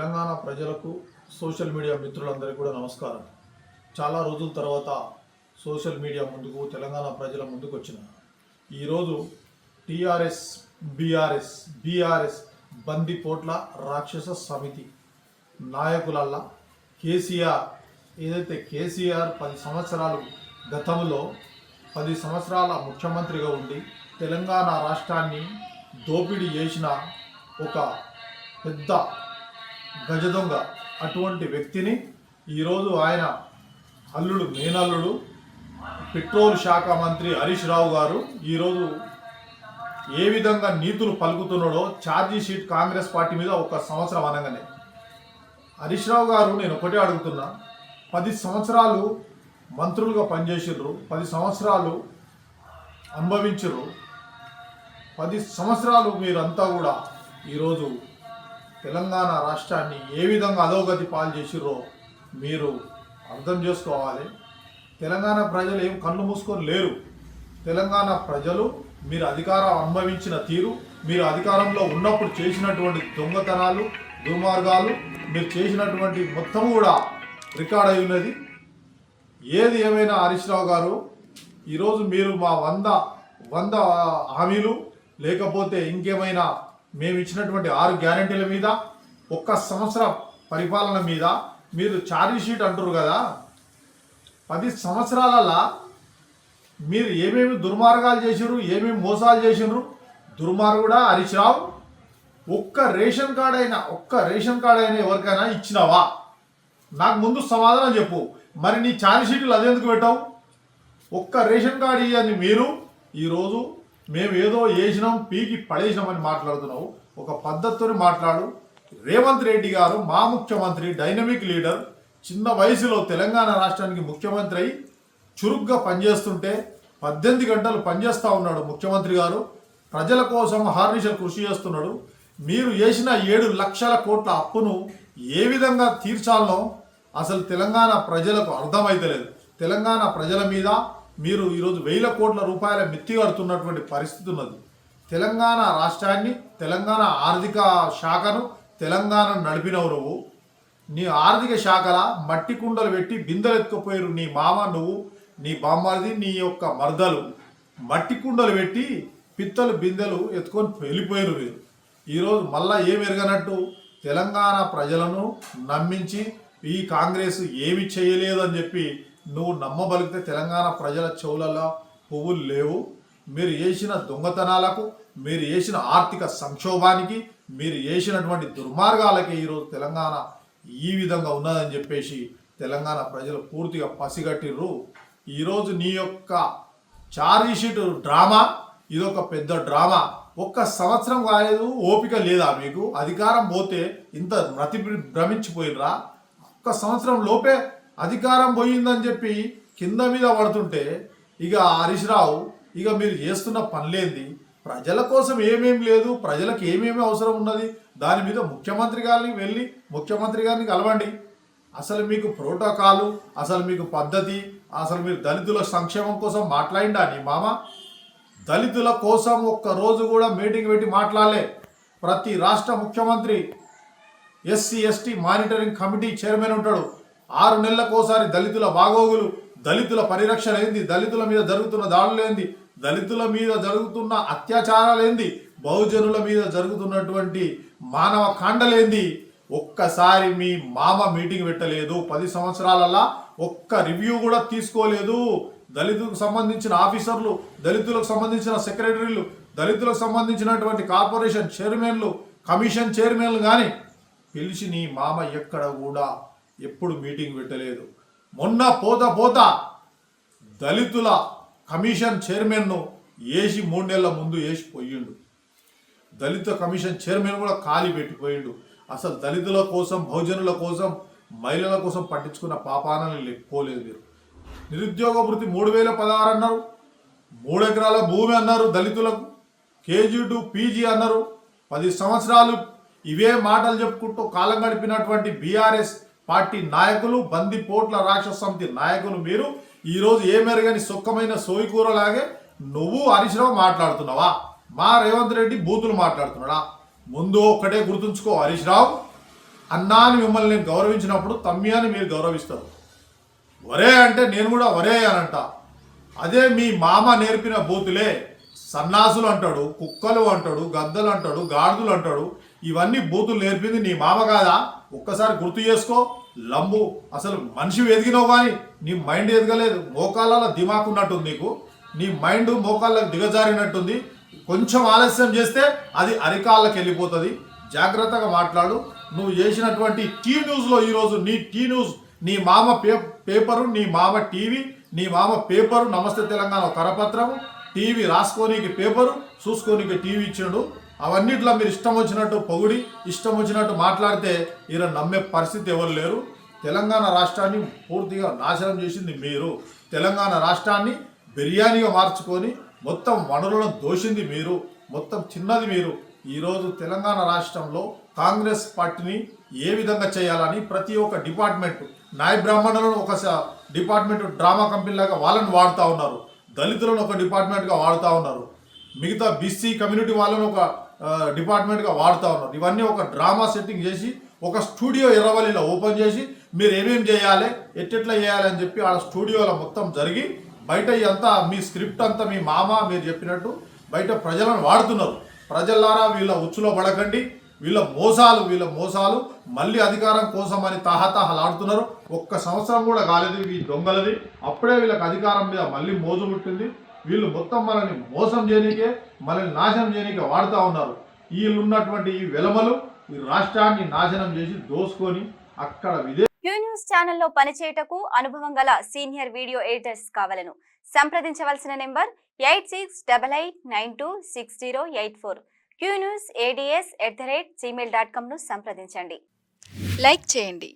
తెలంగాణ ప్రజలకు social media మిత్రులందరికీ కూడా నమస్కారం. చాలా రోజుల తర్వాత సోషల్ మీడియా ముందుకు తెలంగాణ ప్రజల ముందుకు వచ్చిన ఈరోజు టీఆర్ఎస్ బీఆర్ఎస్ బందిపోట్ల రాక్షస సమితి నాయకులల్లా కేసీఆర్ ఏదైతే కేసీఆర్ 10 సంవత్సరాలు గతంలో 10 సంవత్సరాల ముఖ్యమంత్రిగా ఉండి తెలంగాణ రాష్ట్రాన్ని దోపిడీ చేసిన ఒక పెద్ద గజదొంగ అటువంటి వ్యక్తిని ఈరోజు ఆయన అల్లుడు మేనల్లుడు పెట్రోల్ శాఖ మంత్రి హరీష్ రావు గారు ఈరోజు ఏ విధంగా నీతులు పలుకుతున్నాడో ఛార్జీ షీట్ కాంగ్రెస్ పార్టీ మీద ఒక సంవత్సరం అనగానే హరీష్ రావు గారు నేను ఒకటే అడుగుతున్నా, 10 సంవత్సరాలు మంత్రులుగా పనిచేసిర్రు, 10 సంవత్సరాలు అనుభవించరు, 10 సంవత్సరాలు మీరంతా కూడా ఈరోజు తెలంగాణ రాష్ట్రాన్ని ఏ విధంగా అధోగతి పాలు చేసిర్రో మీరు అర్థం చేసుకోవాలి. తెలంగాణ ప్రజలు ఏం కళ్ళు మూసుకొని లేరు. తెలంగాణ ప్రజలు మీరు అధికారం అనుభవించిన తీరు, మీరు అధికారంలో ఉన్నప్పుడు చేసినటువంటి దొంగతనాలు దుర్మార్గాలు మీరు చేసినటువంటి మొత్తం కూడా రికార్డ్ అయి ఉన్నది. ఏది ఏమైనా హరీష్ రావు గారు ఈరోజు మీరు మా 100 హామీలు లేకపోతే ఇంకేమైనా మేము ఇచ్చినటువంటి 6 గ్యారెంటీల మీద 1 సంవత్సర పరిపాలన మీద మీరు ఛార్జ్ షీట్ అంటారు కదా. 10 సంవత్సరాలలో మీరు ఏమేమి దుర్మార్గాలు చేసిర్రు, ఏమేమి మోసాలు చేసిర్రు. దుర్మార్గుడా హరీష్ రావు? ఒక్క రేషన్ కార్డు అయినా ఎవరికైనా ఇచ్చినావా? నాకు ముందు సమాధానం చెప్పు. మరి నీ ఛార్జ్ షీట్లు అదెందుకు పెట్టావు? ఒక్క రేషన్ కార్డు ఇవ్వని మీరు ఈరోజు మేము ఏదో వేసినాం పీకి పడేసినామని మాట్లాడుతున్నావు. ఒక పద్ధతితో మాట్లాడు. రేవంత్ రెడ్డి గారు మా ముఖ్యమంత్రి, డైనమిక్ లీడర్, చిన్న వయసులో తెలంగాణ రాష్ట్రానికి ముఖ్యమంత్రి అయి చురుగ్గా పనిచేస్తుంటే 18 గంటలు పనిచేస్తూ ఉన్నాడు ముఖ్యమంత్రి గారు. ప్రజల కోసం అహర్నిశలు కృషి చేస్తున్నాడు. మీరు చేసిన 7 లక్షల కోట్ల అప్పును ఏ విధంగా తీర్చాలనో అసలు తెలంగాణ ప్రజలకు అర్థమైతలేదు. తెలంగాణ ప్రజల మీద మీరు ఈరోజు 1000 కోట్ల రూపాయల మిత్తి కడుతున్నటువంటి పరిస్థితి ఉన్నది. తెలంగాణ రాష్ట్రాన్ని, తెలంగాణ ఆర్థిక శాఖను, తెలంగాణను నడిపినవు నువ్వు. నీ ఆర్థిక శాఖల మట్టి కుండలు పెట్టి బిందెలు ఎత్తుకుపోయారు నీ మామ, నువ్వు, నీ బామ్మది, నీ యొక్క మర్దలు మట్టి కుండలు పెట్టి పిత్తలు బిందెలు ఎత్తుకొని వెళ్ళిపోయారు మీరు. ఈరోజు మళ్ళా ఏమి ఎరగనట్టు తెలంగాణ ప్రజలను నమ్మించి ఈ కాంగ్రెస్ ఏమి చేయలేదని చెప్పి నువ్వు నమ్మబలిగితే తెలంగాణ ప్రజల చెవులలో పువ్వులు లేవు. మీరు చేసిన దొంగతనాలకు, మీరు చేసిన ఆర్థిక సంక్షోభానికి, మీరు చేసినటువంటి దుర్మార్గాలకి ఈరోజు తెలంగాణ ఈ విధంగా ఉన్నదని చెప్పేసి తెలంగాణ ప్రజలు పూర్తిగా పసిగట్టిర్రు. ఈరోజు నీ యొక్క ఛార్జీ షీట్ డ్రామా ఇదొక పెద్ద డ్రామా. 1 సంవత్సరం కాలేదు, ఓపిక లేదా మీకు? అధికారం పోతే ఇంత భ్రమించిపోయినరా? 1 సంవత్సరం లోపే అధికారం పోయిందని చెప్పి కింద మీద పడుతుంటే ఇక హరీష్ రావు ఇక మీరు చేస్తున్న పనిలేంది? ప్రజల కోసం ఏమేమి లేదు, ప్రజలకు ఏమేమి అవసరం ఉన్నది, దాని మీద ముఖ్యమంత్రి గారిని వెళ్ళి ముఖ్యమంత్రి గారిని కలవండి. అసలు మీకు ప్రోటోకాలు, అసలు మీకు పద్ధతి, అసలు మీరు దళితుల సంక్షేమం కోసం మాట్లాడిండా నీ మామ? దళితుల కోసం ఒక్కరోజు కూడా మీటింగ్ పెట్టి మాట్లాడలే. ప్రతి రాష్ట్ర ముఖ్యమంత్రి SC ST monitoring committee chairman ఉంటాడు. 6 నెలలకోసారి దళితుల బాగోగులు, దళితుల పరిరక్షణ ఏంది, దళితుల మీద జరుగుతున్న దాడులు ఏంది, దళితుల మీద జరుగుతున్న అత్యాచారాలు ఏంది, బహుజనుల మీద జరుగుతున్నటువంటి మానవ కాండలేంది ఒక్కసారి మీ మామ మీటింగ్ పెట్టలేదు. 10 సంవత్సరాలలో ఒక్క రివ్యూ కూడా తీసుకోలేదు. దళితులకు సంబంధించిన ఆఫీసర్లు, దళితులకు సంబంధించిన సెక్రటరీలు, దళితులకు సంబంధించినటువంటి కార్పొరేషన్ చైర్మన్లు, కమిషన్ చైర్మన్లు కానీ పిలిచి నీ మామ ఎక్కడ కూడా ఎప్పుడు మీటింగ్ పెట్టలేదు. మొన్న పోతా దళితుల కమిషన్ చైర్మన్ను వేసి 3 నెలల ముందు వేసి పోయిండు. దళిత కమిషన్ చైర్మన్ కూడా ఖాళీ పెట్టిపోయిండు. అసలు దళితుల కోసం, బహుజనుల కోసం, మహిళల కోసం పట్టించుకున్న పాపానని లేకపోలేదు మీరు. నిరుద్యోగ వృత్తి 3016 అన్నారు, 3 ఎకరాల భూమి అన్నారు దళితులకు, కేజీ టు పీజీ అన్నారు. 10 సంవత్సరాలు ఇవే మాటలు చెప్పుకుంటూ కాలం గడిపినటువంటి బీఆర్ఎస్ పార్టీ నాయకులు, బందిపోట్ల రాక్షస సమితి నాయకులు మీరు ఈరోజు ఏమెరగని సొక్కమైన సోయికూరలాగే నువ్వు హరీష్ రావు మాట్లాడుతున్నావా? మా రేవంత్ రెడ్డి బూతులు మాట్లాడుతున్నాడా? ముందు ఒక్కటే గుర్తుంచుకో హరీష్ రావు, అన్నా అని మిమ్మల్ని నేను గౌరవించినప్పుడు తమ్మి అని మీరు గౌరవిస్తారు. వరే అంటే నేను కూడా వరే అనంట. అదే మీ మామ నేర్పిన బూతులే సన్నాసులు అంటాడు, కుక్కలు అంటాడు, గద్దలు అంటాడు, గాడిదలు అంటాడు. ఇవన్నీ బూతులు నేర్పింది నీ మామ కాదా? ఒక్కసారి గుర్తు చేసుకో. లంబు అసలు మనిషి ఎదిగినావు కానీ నీ మైండ్ ఎదగలేదు. మోకాళ్ళ దిమాకు ఉన్నట్టుంది నీకు. నీ మైండ్ మోకాళ్ళకు దిగజారినట్టుంది. కొంచెం ఆలస్యం చేస్తే అది అరికాళ్ళకి వెళ్ళిపోతుంది. జాగ్రత్తగా మాట్లాడు. నువ్వు చేసినటువంటి టీ న్యూస్లో ఈరోజు నీ టీ న్యూస్, నీ మామ పేపరు, నీ మామ టీవీ, నీ మామ పేపరు, నమస్తే తెలంగాణ కరపత్రము, టీవీ రాసుకోనీకి పేపరు, చూసుకోనీకి టీవీ ఇచ్చాడు. అవన్నిట్లో మీరు ఇష్టం వచ్చినట్టు పొగిడి ఇష్టం వచ్చినట్టు మాట్లాడితే ఈయన నమ్మే పరిస్థితి ఎవరు లేరు. తెలంగాణ రాష్ట్రాన్ని పూర్తిగా నాశనం చేసింది మీరు. తెలంగాణ రాష్ట్రాన్ని బిర్యానీగా మార్చుకొని మొత్తం వనరులను దోషింది మీరు. మొత్తం చిన్నది మీరు. ఈరోజు తెలంగాణ రాష్ట్రంలో కాంగ్రెస్ పార్టీని ఏ విధంగా చేయాలని ప్రతి ఒక్క డిపార్ట్మెంట్, నాయ బ్రాహ్మణులను ఒక డిపార్ట్మెంట్ డ్రామా కంపెనీ లాగా వాళ్ళని వాడుతూ ఉన్నారు. దళితులను ఒక డిపార్ట్మెంట్గా వాడుతూ ఉన్నారు. మిగతా బీసీ కమ్యూనిటీ వాళ్ళను ఒక డిపార్ట్మెంట్గా వాడుతూ ఉన్నారు. ఇవన్నీ ఒక డ్రామా సెట్టింగ్ చేసి ఒక స్టూడియో ఎర్రవల్లిలో ఓపెన్ చేసి మీరు ఏమేమి చేయాలి, ఎట్టెట్లా చేయాలి అని చెప్పి ఆ స్టూడియోలో మొత్తం జరిగి బయట అంతా మీ స్క్రిప్ట్ అంతా మీ మామ మీరు చెప్పినట్టు బయట ప్రజలను వాడుతున్నారు. ప్రజలారా వీళ్ళ ఉచ్చులో పడకండి. వీళ్ళ మోసాలు మళ్ళీ అధికారం కోసం అని తహతహలాడుతున్నారు. ఒక్క సంవత్సరం కూడా కాలేదు ఈ దొంగలది. అప్పుడే వీళ్ళకి అధికారం మీద మళ్ళీ మోజు పుట్టింది. వీళ్ళు మొత్తం మనల్ని మోసం చేయనీకే, మనల్ని నాశనం చేయనీకే వాడుతూ ఉన్నారు. వీళ్ళు ఉన్నటువంటి ఈ వెలమలు ఈ రాష్ట్రాన్ని నాశనం చేసి దోసుకొని అక్కడ క్యూ న్యూస్ ఛానల్లో పనిచేయటకు అనుభవం గల సీనియర్ వీడియో ఎడిటర్స్ కావాలను సంప్రదించవలసిన నెంబర్ 8688926084. qnewsads@gmail.com ను సంప్రదించండి. లైక్ చేయండి.